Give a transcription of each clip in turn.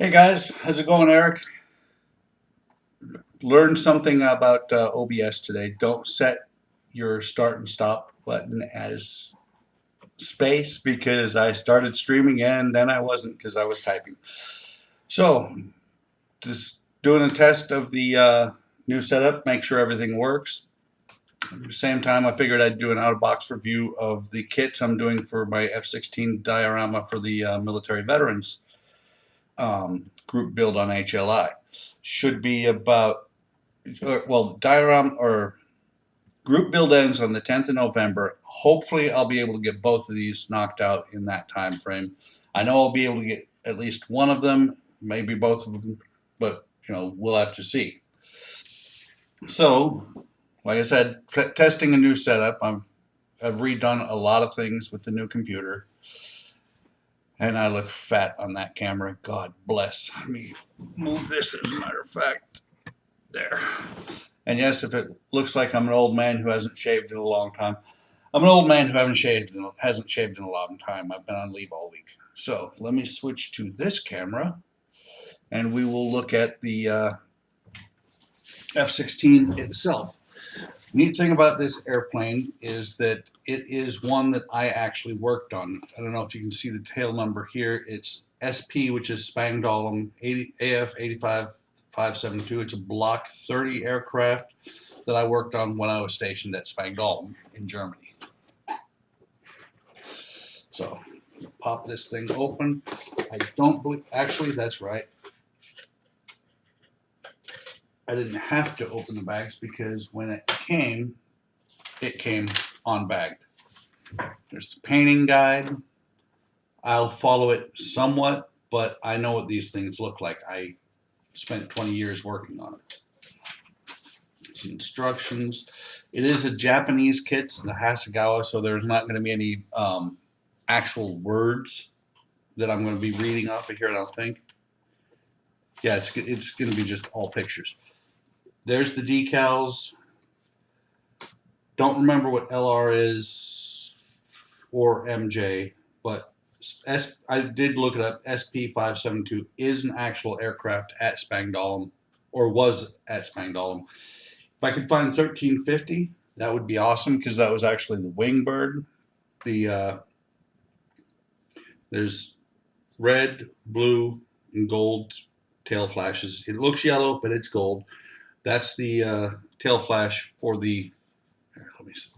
Hey guys, how's it going, Eric? Learned something about OBS today. Don't set your start and stop button as space because I started streaming and then I wasn't because I was typing. So, just doing a test of the new setup, make sure everything works. At the same time, I figured I'd do an out-of-box review of the kits I'm doing for my F-16 diorama for the military veterans group build on HLI. Should be about well, diorama or group build ends on the 10th of November. Hopefully, I'll be able to get both of these knocked out in that time frame. I know I'll be able to get at least one of them, maybe both of them, but we'll have to see. So, like I said, testing a new setup. I've redone a lot of things with the new computer, and I look fat on that camera. God bless. Let me move this as a matter of fact. There. And yes, if it looks like I'm an old man who hasn't shaved in a long time, I'm an old man who hasn't shaved in a long time. I've been on leave all week. So let me switch to this camera, and we will look at the F-16 itself. Neat thing about this airplane is that it is one that I actually worked on. I don't know if you can see the tail number here. It's SP, which is Spangdahlem AF 85572. It's a Block 30 aircraft that I worked on when I was stationed at Spangdahlem in Germany. So pop this thing open. I don't believe, actually that's right. I didn't have to open the bags because when it came unbagged. There's the painting guide. I'll follow it somewhat, but I know what these things look like. I spent 20 years working on it. Some instructions. It is a Japanese kit, the Hasegawa, so there's not going to be any actual words that I'm going to be reading off of here, I don't think. Yeah, it's going to be just all pictures. There's the decals. Don't remember what LR is or MJ, but I did look it up. SP572 is an actual aircraft at Spangdahlem, or was at Spangdahlem. If I could find 1350, that would be awesome because that was actually the Wingbird. There's red, blue, and gold tail flashes. It looks yellow, but it's gold. That's the tail flash for the. Here, let me see.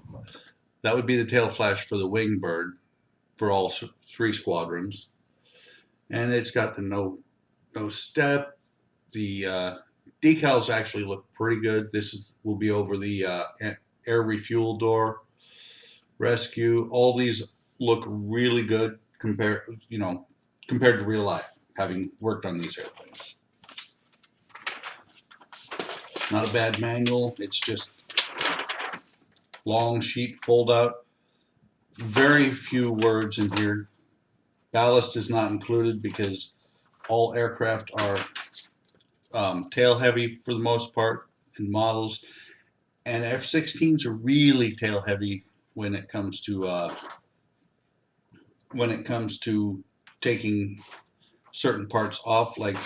That would be the tail flash for the Wingbird for all three squadrons, and it's got the no step. The decals actually look pretty good. Will be over the air refuel door, rescue. All these look really good compared to real life, having worked on these airplanes. Not a bad manual. It's just long sheet fold out. Very few words in here. Ballast is not included because all aircraft are tail heavy for the most part in models, and F-16s are really tail heavy when it comes to taking certain parts off. Like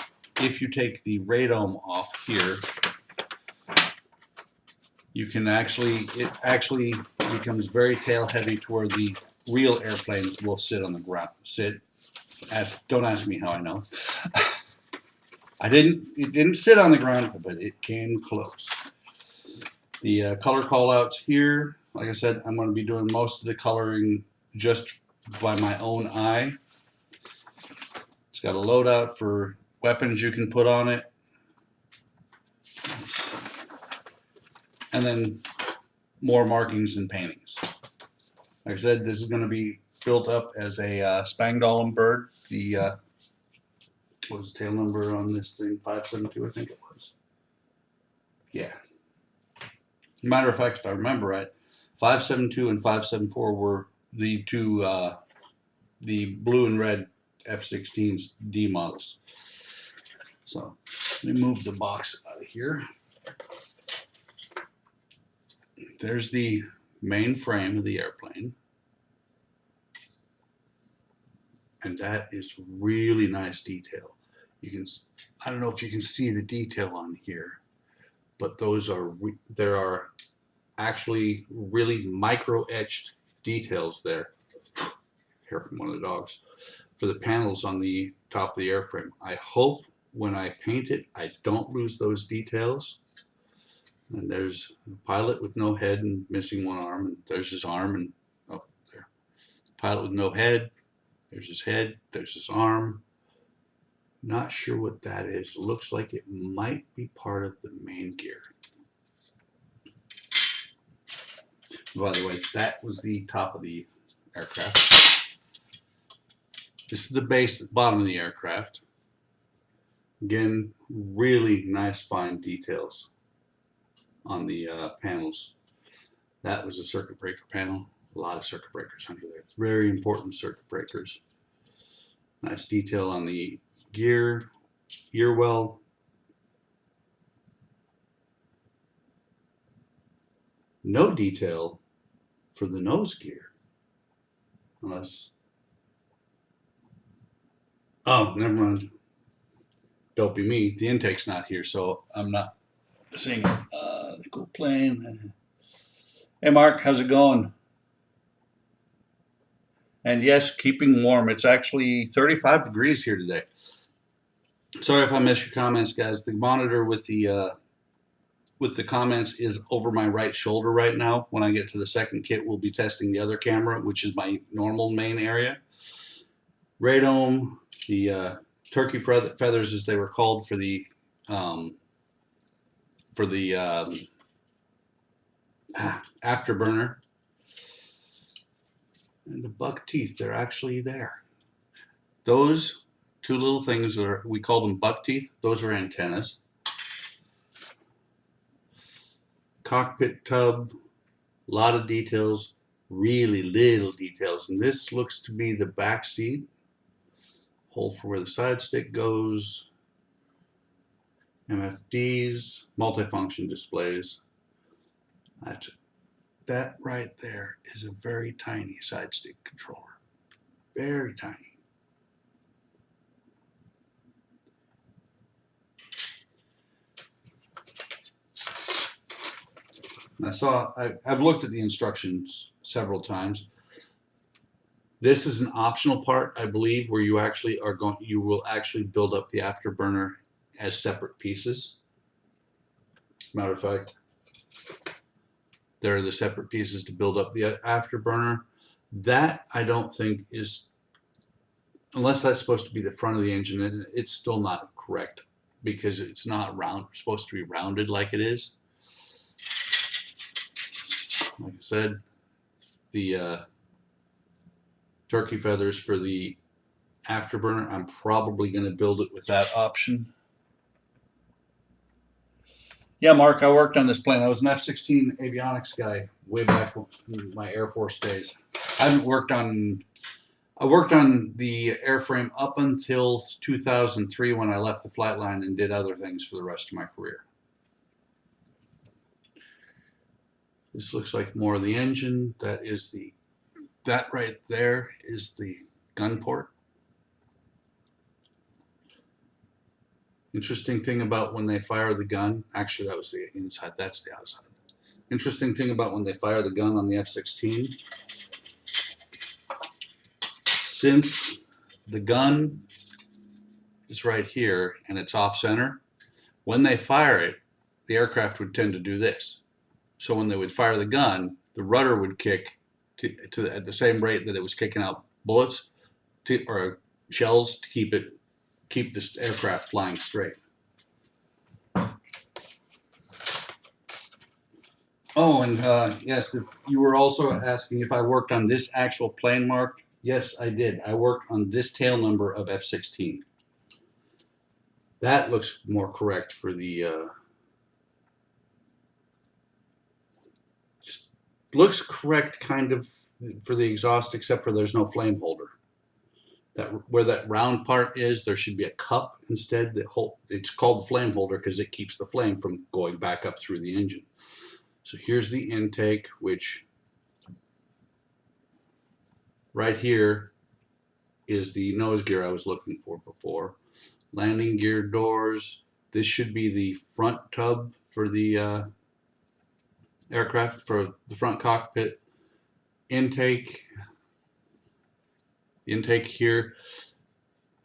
if you take the radome off here, it actually becomes very tail heavy to where the real airplane will sit on the ground. Don't ask me how I know. It didn't sit on the ground, but it came close. The color callouts here, like I said, I'm going to be doing most of the coloring just by my own eye. It's got a loadout for weapons you can put on it. And then more markings and paintings. Like I said, this is going to be built up as a Spangdahlem bird. What was the tail number on this thing? 572, I think it was. Yeah. Matter of fact, if I remember right, 572 and 574 were the two, the blue and red F-16D models. So let me move the box out of here. There's the main frame of the airplane. And that is really nice detail. You can, I don't know if you can see the detail on here, but there are actually really micro etched details there. Hair from one of the dogs. For the panels on the top of the airframe. I hope when I paint it, I don't lose those details. And there's a pilot with no head and missing one arm, and there's his arm, and oh, there. Pilot with no head, there's his head, there's his arm. Not sure what that is. Looks like it might be part of the main gear. By the way, that was the top of the aircraft. This is the base, bottom of the aircraft. Again, really nice fine details on the panels. That was a circuit breaker panel. A lot of circuit breakers under there. It's very important circuit breakers. Nice detail on the gear well. No detail for the nose gear. Unless, oh, never mind. Don't be me. The intake's not here, so I'm not seeing the cool plane. Hey, Mark, how's it going? And yes, keeping warm. It's actually 35 degrees here today. Sorry if I missed your comments, guys. The monitor with the comments is over my right shoulder right now. When I get to the second kit, we'll be testing the other camera, which is my normal main area. Radome, the turkey feathers, as they were called, for the afterburner. And the buck teeth, they're actually there. Those two little things we call them buck teeth. Those are antennas. Cockpit tub, a lot of details, really little details. And this looks to be the back seat. Hole for where the side stick goes. MFDs, multifunction displays. That right there is a very tiny side stick controller. Very tiny. I've looked at the instructions several times. This is an optional part, I believe, where you will actually build up the afterburner as separate pieces. Matter of fact, there are the separate pieces to build up the afterburner. That I don't think is, unless that's supposed to be the front of the engine, it's still not correct because it's not supposed to be rounded like it is. Like I said, the turkey feathers for the afterburner, I'm probably going to build it with that option. Yeah, Mark, I worked on this plane. I was an F-16 avionics guy way back in my Air Force days. I worked on the airframe up until 2003 when I left the flight line and did other things for the rest of my career. This looks like more of the engine. That right there is the gun port. Interesting thing about when they fire the gun, actually that was the inside, that's the outside. Interesting thing about when they fire the gun on the F-16, since the gun is right here and it's off center, when they fire it, the aircraft would tend to do this. So when they would fire the gun, the rudder would kick at the same rate that it was kicking out bullets or shells to keep this aircraft flying straight. Oh, and yes, if you were also asking if I worked on this actual plane, Mark, yes, I did. I worked on this tail number of F-16. That looks more correct for the looks correct kind of for the exhaust, except for there's no flame holder. Where that round part is, there should be a cup instead. It's called the flame holder because it keeps the flame from going back up through the engine. So here's the intake, which right here is the nose gear I was looking for before. Landing gear doors. This should be the front tub for the aircraft, for the front cockpit. Intake here.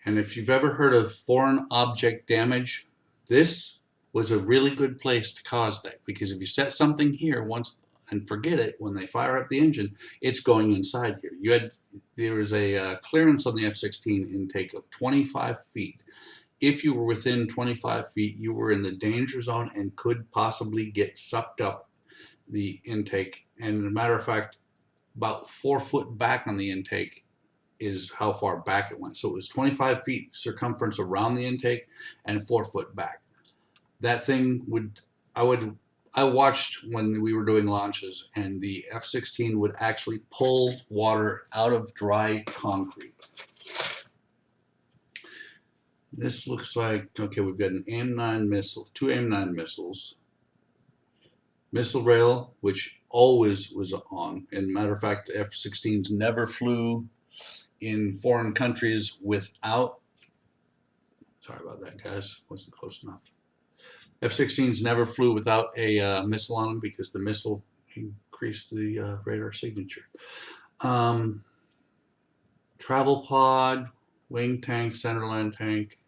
And if you've ever heard of foreign object damage, this was a really good place to cause that, because if you set something here once and forget it, when they fire up the engine, it's going inside here. There was a clearance on the F-16 intake of 25 feet. If you were within 25 feet, you were in the danger zone and could possibly get sucked up the intake. And as a matter of fact, about 4 foot back on the intake is how far back it went. So it was 25 feet circumference around the intake and 4 foot back. That thing I watched when we were doing launches, and the F-16 would actually pull water out of dry concrete. This looks like, okay, we've got an AIM-9 missile, 2 AIM-9 missiles. Missile rail, which always was on. And matter of fact, F-16s never flew in foreign countries without, sorry about that, guys, wasn't close enough. F-16s never flew without a missile on them, because the missile increased the radar signature. Travel pod, wing tank, centerline tank.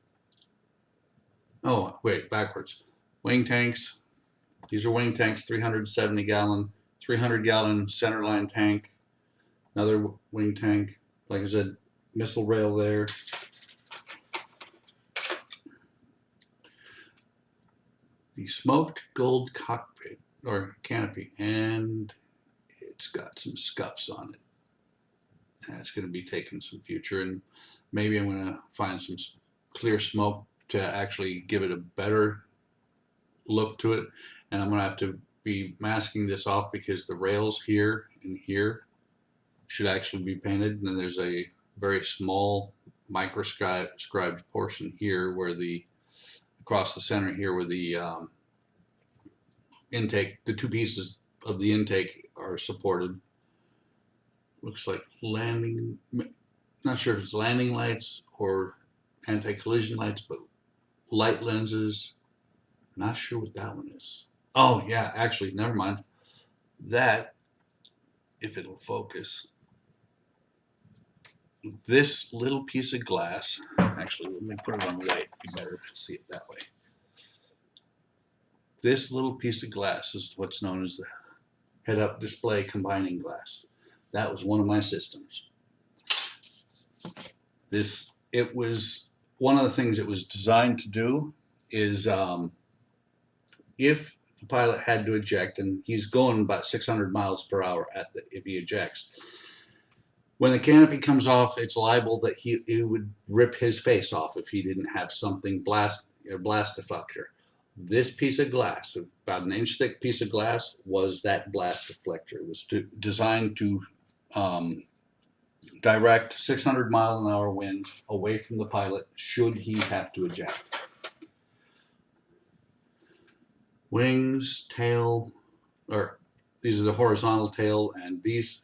Oh, wait, backwards. Wing tanks. These are wing tanks, 370 gallon, 300 gallon centerline tank. Another wing tank. Like I said, missile rail there. The smoked gold cockpit or canopy, and it's got some scuffs on it. That's going to be taking some future, and maybe I'm going to find some clear smoke to actually give it a better look to it. And I'm going to have to be masking this off, because the rails here and here should actually be painted. And then there's a very small microscribed portion here where across the center here where the intake, the 2 pieces of the intake are supported. Looks like landing, not sure if it's landing lights or anti-collision lights, but light lenses. Not sure what that one is. Oh yeah, actually, never mind. That, if it'll focus, this little piece of glass, actually, let me put it on the white, you better see it that way. This little piece of glass is what's known as the head-up display combining glass. That was one of my systems. It was one of the things it was designed to do is if the pilot had to eject, and he's going about 600 miles per hour if he ejects, when the canopy comes off, it's liable that he would rip his face off if he didn't have something blast deflector. This piece of glass, about an inch thick piece of glass, was that blast deflector. It was designed to direct 600-mile-an-hour winds away from the pilot should he have to eject. Wings, tail, or these are the horizontal tail, and these,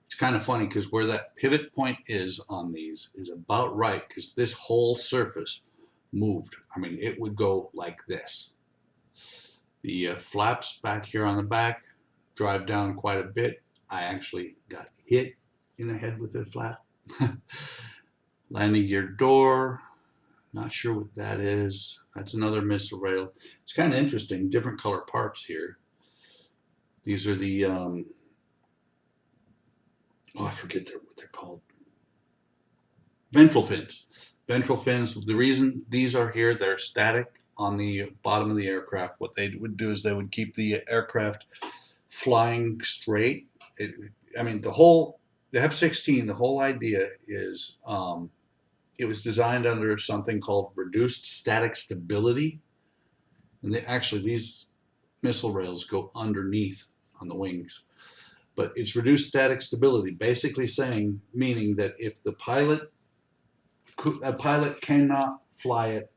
it's kind of funny because where that pivot point is on these is about right, because this whole surface moved. I mean, it would go like this. The flaps back here on the back drive down quite a bit. I actually got hit in the head with the flap. Landing gear door, not sure what that is. That's another missile rail. It's kind of interesting, different color parts here. These are the, I forget what they're called. Ventral fins. Ventral fins, the reason these are here, they're static on the bottom of the aircraft. What they would do is they would keep the aircraft flying straight. I mean, the F-16, the whole idea is it was designed under something called reduced static stability. And actually, these missile rails go underneath on the wings. But it's reduced static stability, basically meaning that if a pilot cannot fly it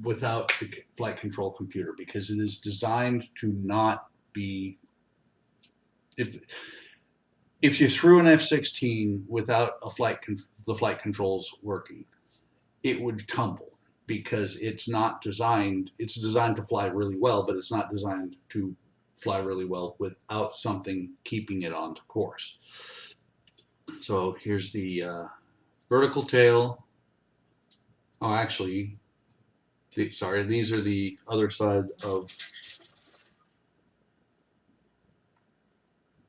without the flight control computer, because it is designed to not be, if you threw an F-16 without the flight controls working, it would tumble because it's not designed, it's designed to fly really well, but it's not designed to fly really well without something keeping it on course. So here's the vertical tail. Oh, actually, sorry, these are the other side of,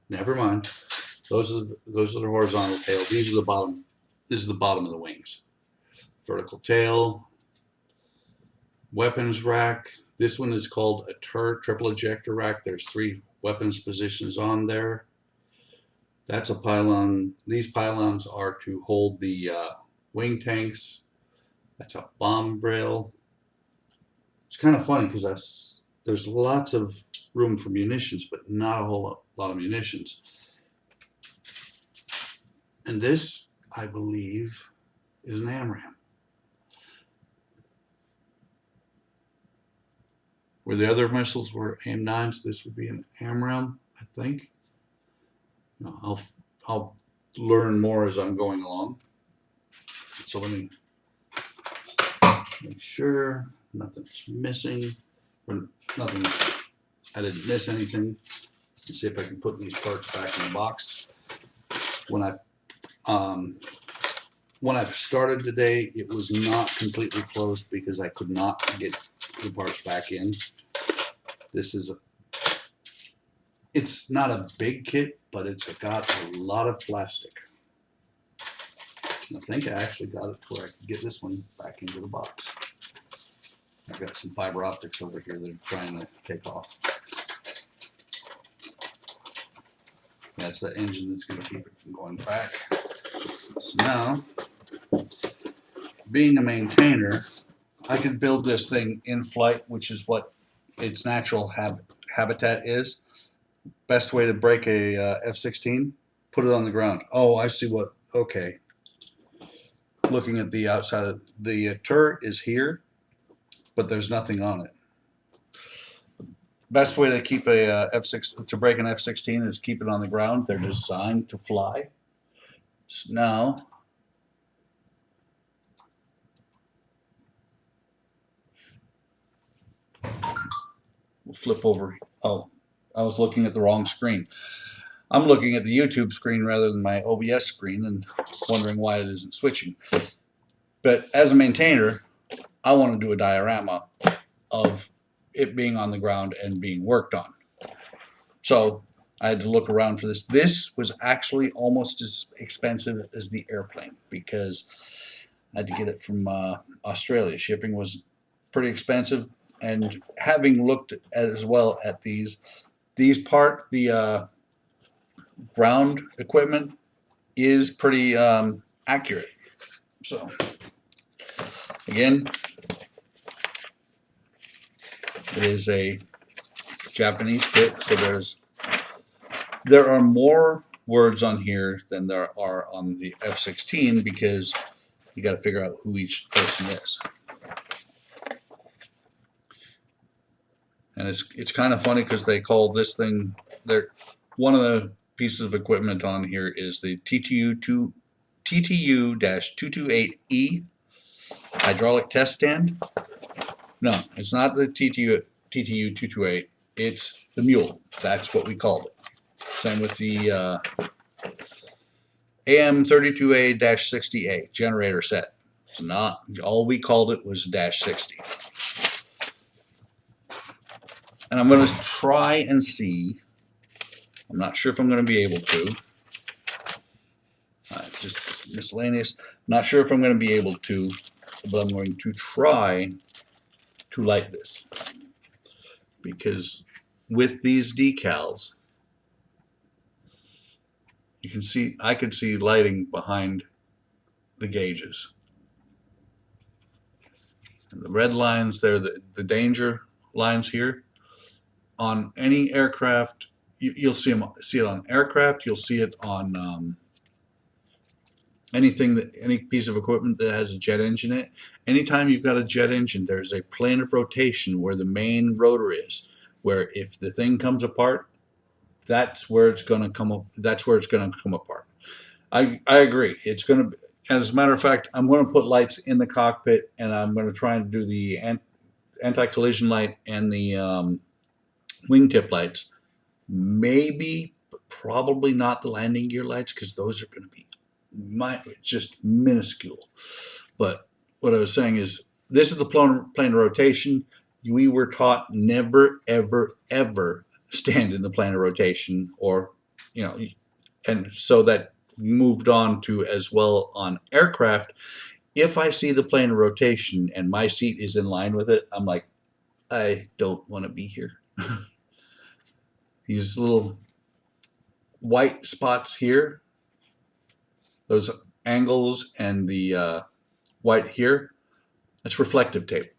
never mind. Those are the horizontal tail. These are the bottom. This is the bottom of the wings. Vertical tail, weapons rack. This one is called a TER, triple ejector rack. There's 3 weapons positions on there. That's a pylon. These pylons are to hold the wing tanks. That's a bomb rail. It's kind of funny because there's lots of room for munitions, but not a whole lot of munitions. And this, I believe, is an AMRAAM. Where the other missiles were AIM-9s, this would be an AMRAAM, I think. I'll learn more as I'm going along. So let me make sure nothing's missing, or I didn't miss anything. Let's see if I can put these parts back in the box. When I started today, it was not completely closed because I could not get the parts back in. It's not a big kit, but it's got a lot of plastic. I think I actually got it to where I can get this one back into the box. I've got some fiber optics over here that are trying to take off. That's the engine that's going to keep it from going back. So now, being a maintainer, I could build this thing in flight, which is what its natural habitat is. Best way to break a F-16, put it on the ground. Oh, I see what, okay. Looking at the outside, of the turret is here, but there's nothing on it. Best way to keep a to break an F-16 is keep it on the ground. They're designed to fly. So now, we'll flip over. Oh, I was looking at the wrong screen. I'm looking at the YouTube screen rather than my OBS screen and wondering why it isn't switching. But as a maintainer, I want to do a diorama of it being on the ground and being worked on. So I had to look around for this. This was actually almost as expensive as the airplane because I had to get it from Australia. Shipping was pretty expensive, and having looked at, as well at the ground equipment is pretty accurate. So again, it is a Japanese kit, so there are more words on here than there are on the F-16 because you got to figure out who each person is. And it's kind of funny because they call this thing, one of the pieces of equipment on here is the TTU-228E hydraulic test stand. No, it's not the TTU-228. It's the mule. That's what we called it. Same with the AM32A-60A generator set. It's not, all we called it was -60. And I'm going to try and see, I'm not sure if I'm going to be able to, just miscellaneous, not sure if I'm going to be able to, but I'm going to try to light this. Because with these decals, you can see, I could see lighting behind the gauges. And the red lines there, the danger lines here, on any aircraft, you'll see it on aircraft, you'll see it on any piece of equipment that has a jet engine in it. Anytime you've got a jet engine, there's a plane of rotation where the main rotor is, where if the thing comes apart, that's where it's going to come up. That's where it's going to come apart. I agree. It's going to. And as a matter of fact, I'm going to put lights in the cockpit, and I'm going to try and do the anti-collision light and the wingtip lights. Maybe, but probably not the landing gear lights, because those are going to be just minuscule. But what I was saying is, this is the plane of rotation. We were taught never, ever, ever stand in the plane of rotation, or, and so that moved on to as well on aircraft. If I see the plane of rotation and my seat is in line with it, I'm like, I don't want to be here. These little white spots here, those angles and the white here, that's reflective tape.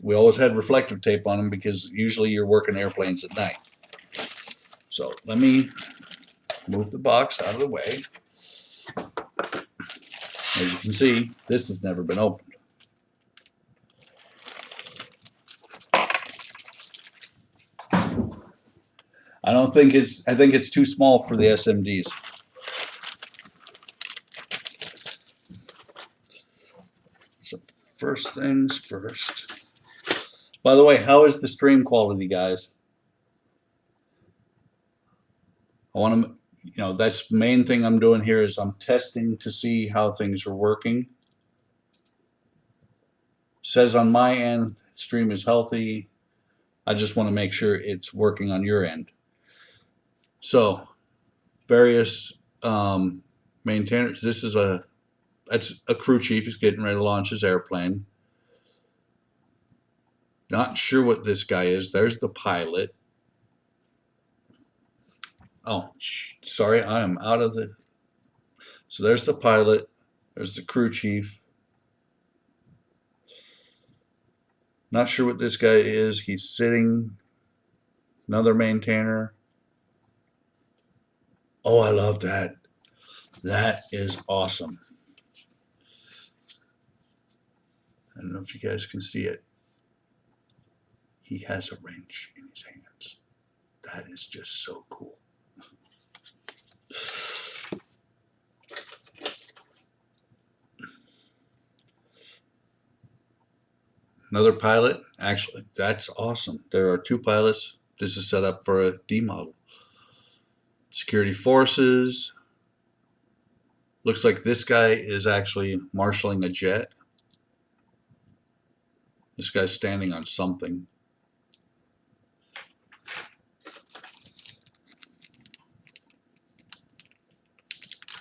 We always had reflective tape on them because usually you're working airplanes at night. So let me move the box out of the way. As you can see, this has never been opened. I think it's too small for the SMDs. So first things first. By the way, how is the stream quality, guys? I want to, that's the main thing I'm doing here is I'm testing to see how things are working. Says on my end, stream is healthy. I just want to make sure it's working on your end. So, various maintainers. That's a crew chief. He's getting ready to launch his airplane. Not sure what this guy is. There's the pilot. Oh, sorry, I am out of the. So there's the pilot. There's the crew chief. Not sure what this guy is. He's sitting. Another maintainer. Oh, I love that. That is awesome. I don't know if you guys can see it. He has a wrench in his hands. That is just so cool. Another pilot. Actually, that's awesome. There are two pilots. This is set up for a D model. Security forces. Looks like this guy is actually marshaling a jet. This guy's standing on something.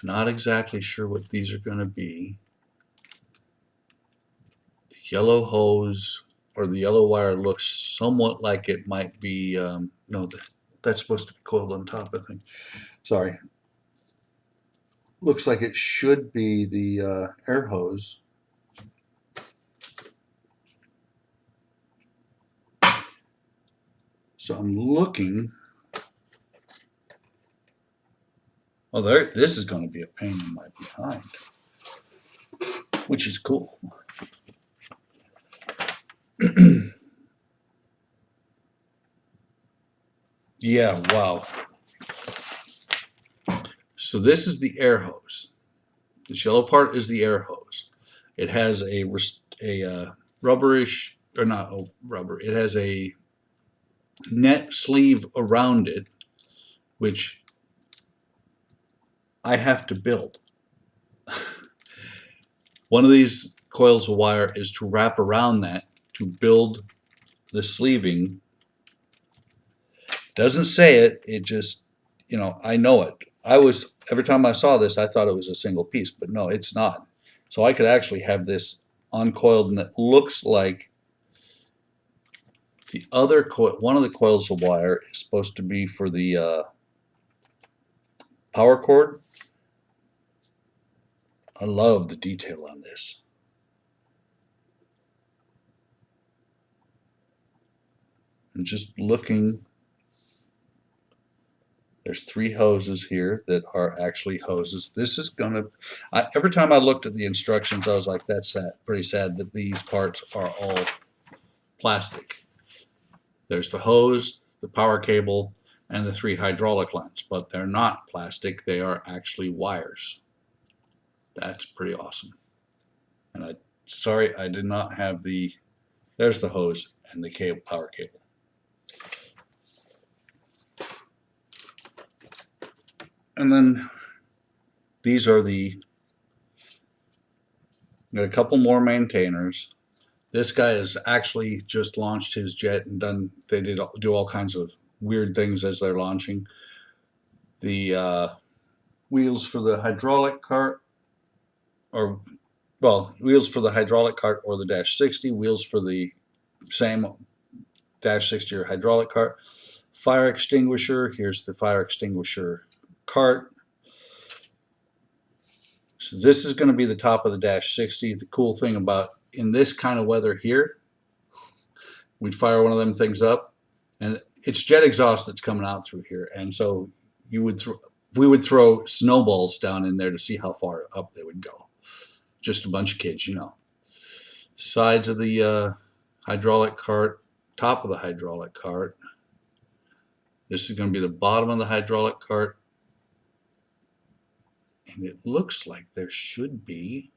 Not exactly sure what these are going to be. The yellow hose or the yellow wire looks somewhat like it might be, no, that's supposed to be coiled on top, I think. Sorry. Looks like it should be the air hose. So I'm looking. Oh, this is going to be a pain in my behind, which is cool. Yeah, wow. So this is the air hose. This yellow part is the air hose. It has a rubberish, or not rubber, it has a net sleeve around it, which I have to build. One of these coils of wire is to wrap around that to build the sleeving. Doesn't say it, it just, I know it. Every time I saw this, I thought it was a single piece, but no, it's not. So I could actually have this uncoiled, and it looks like the other coil, one of the coils of wire is supposed to be for the power cord. I love the detail on this. And just looking, there's 3 hoses here that are actually hoses. This is gonna, every time I looked at the instructions, I was like, that's sad, pretty sad that these parts are all plastic. There's the hose, the power cable, and the 3 hydraulic lines, but they're not plastic, they are actually wires. That's pretty awesome. And sorry, I did not have there's the hose and the cable, power cable. And then these are got a couple more maintainers. This guy has actually just launched his jet and they do all kinds of weird things as they're launching. The wheels for the hydraulic cart, wheels for the hydraulic cart or the Dash 60, wheels for the same Dash 60 or hydraulic cart, fire extinguisher. Here's the fire extinguisher cart. So this is going to be the top of the Dash 60. The cool thing about in this kind of weather here, we'd fire one of them things up, and it's jet exhaust that's coming out through here. And so we would throw snowballs down in there to see how far up they would go. Just a bunch of kids, you know. Sides of the hydraulic cart, top of the hydraulic cart. This is going to be the bottom of the hydraulic cart. And it looks like there should be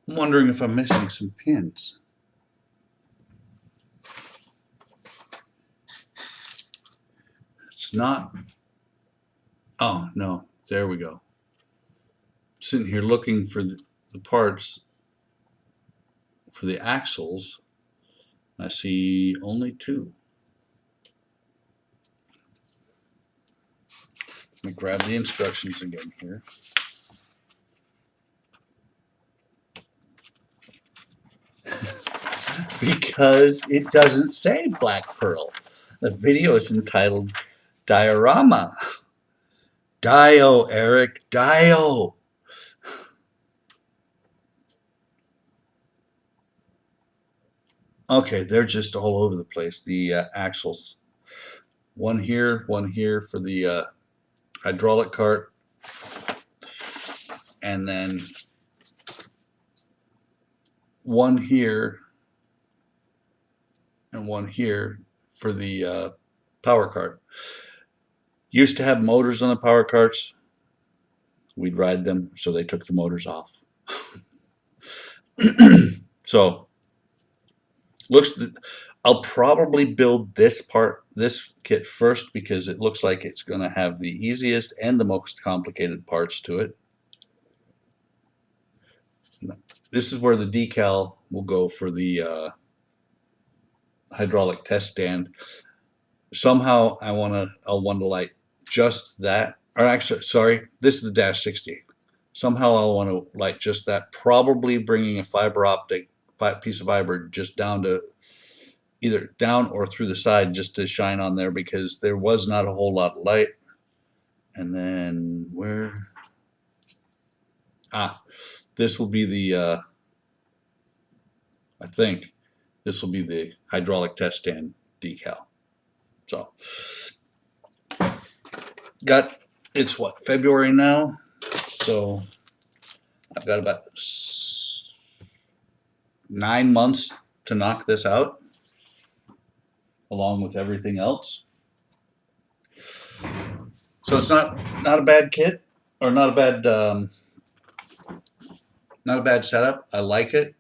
I'm wondering if I'm missing some pins. It's not. Oh, no. There we go. Sitting here looking for the parts for the axles. I see only two. Let me grab the instructions again here. Because it doesn't say Black Pearl. The video is entitled Diorama. Dio, Eric, Dio. Okay, they're just all over the place. The axles. One here for the hydraulic cart. And then one here and one here for the power cart. Used to have motors on the power carts. We'd ride them, so they took the motors off. So I'll probably build this kit first because it looks like it's going to have the easiest and the most complicated parts to it. This is where the decal will go for the hydraulic test stand. Somehow I'll want to light just that, or actually, sorry, this is the Dash 60. Somehow I'll want to light just that, probably bringing a fiber optic piece of fiber just down to either down or through the side just to shine on there because there was not a whole lot of light. And then this will be the I think this will be the hydraulic test stand decal. So it's what, February now, so I've got about 9 months to knock this out along with everything else. So it's not a bad kit, or not a bad setup. I like it.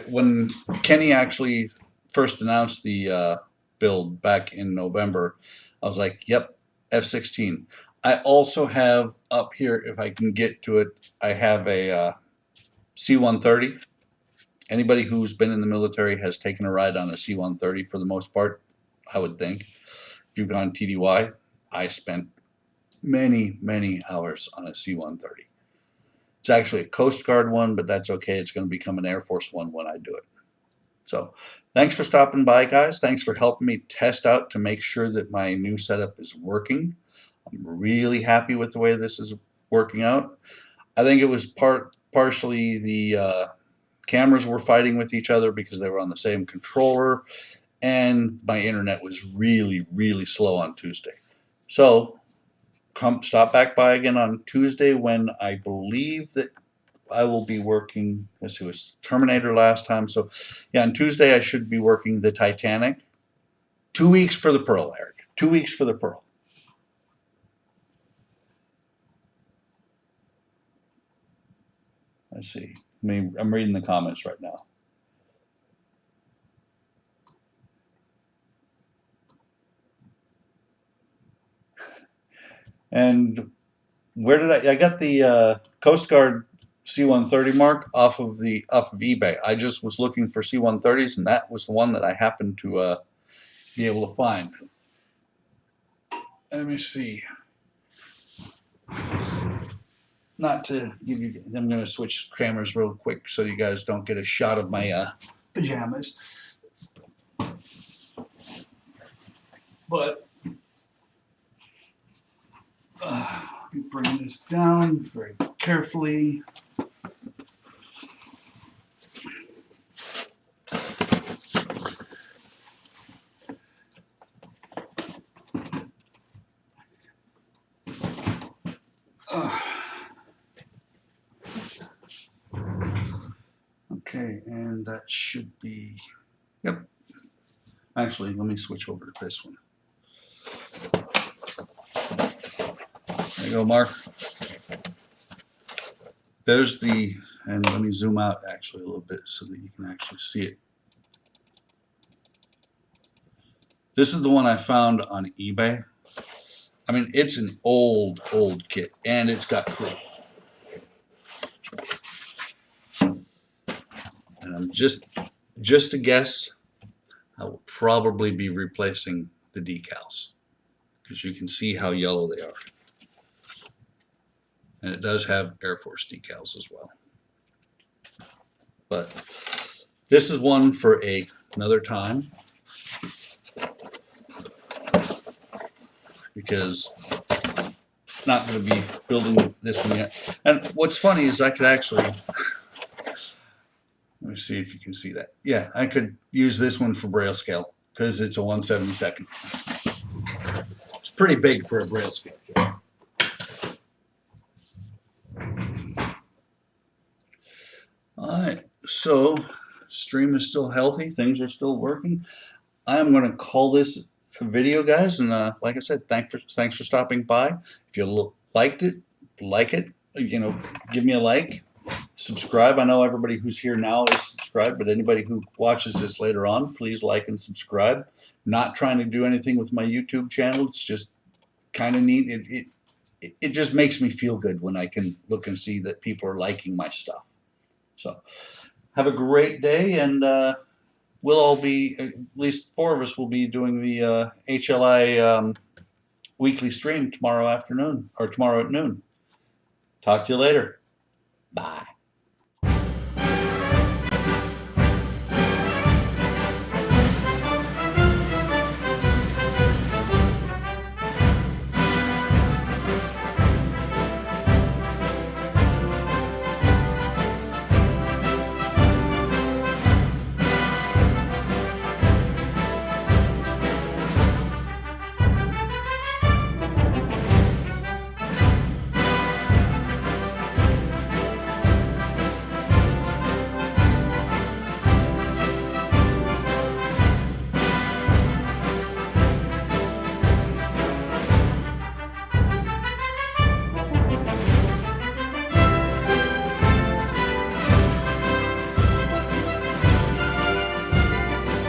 When Kenny actually first announced the build back in November, I was like, yep, F-16. I also have up here, if I can get to it, I have a C-130. Anybody who's been in the military has taken a ride on a C-130 for the most part, I would think. If you've gone TDY, I spent many, many hours on a C-130. It's actually a Coast Guard one, but that's okay. It's going to become an Air Force one when I do it. So thanks for stopping by, guys. Thanks for helping me test out to make sure that my new setup is working. I'm really happy with the way this is working out. I think it was partially the cameras were fighting with each other because they were on the same controller, and my internet was really, really slow on Tuesday. So stop back by again on Tuesday when I believe that I will be working. Let's see, it was Terminator last time. So, yeah, on Tuesday I should be working the Titanic. 2 weeks for the Pearl, Eric. 2 weeks for the Pearl. Let's see. I'm reading the comments right now. And where did I got the Coast Guard C-130 mark off of eBay. I just was looking for C-130s, and that was the one that I happened to be able to find. Let me see. Not to give you, I'm going to switch cameras real quick so you guys don't get a shot of my pajamas. But let me bring this down very carefully. Okay, and that should be, yep. Actually, let me switch over to this one. There you go, Mark. There's the, and let me zoom out actually a little bit so that you can actually see it. This is the one I found on eBay. I mean, it's an old kit, and it's got crew. And I'm just a guess, I will probably be replacing the decals because you can see how yellow they are. And it does have Air Force decals as well. But this is one for another time because I'm not going to be building this one yet. And what's funny is I could actually, let me see if you can see that. Yeah, I could use this one for braille scale because it's a 1/72. It's pretty big for a braille scale. All right, so stream is still healthy. Things are still working. I am going to call this a video, guys. And like I said, thanks for stopping by. If you liked it, like it. You know, give me a like. Subscribe. I know everybody who's here now is subscribed, but anybody who watches this later on, please like and subscribe. Not trying to do anything with my YouTube channel. It's just kind of neat. It just makes me feel good when I can look and see that people are liking my stuff. So have a great day, and we'll all be, at least 4 of us will be doing the HLI weekly stream tomorrow afternoon, or tomorrow at noon. Talk to you later. Bye.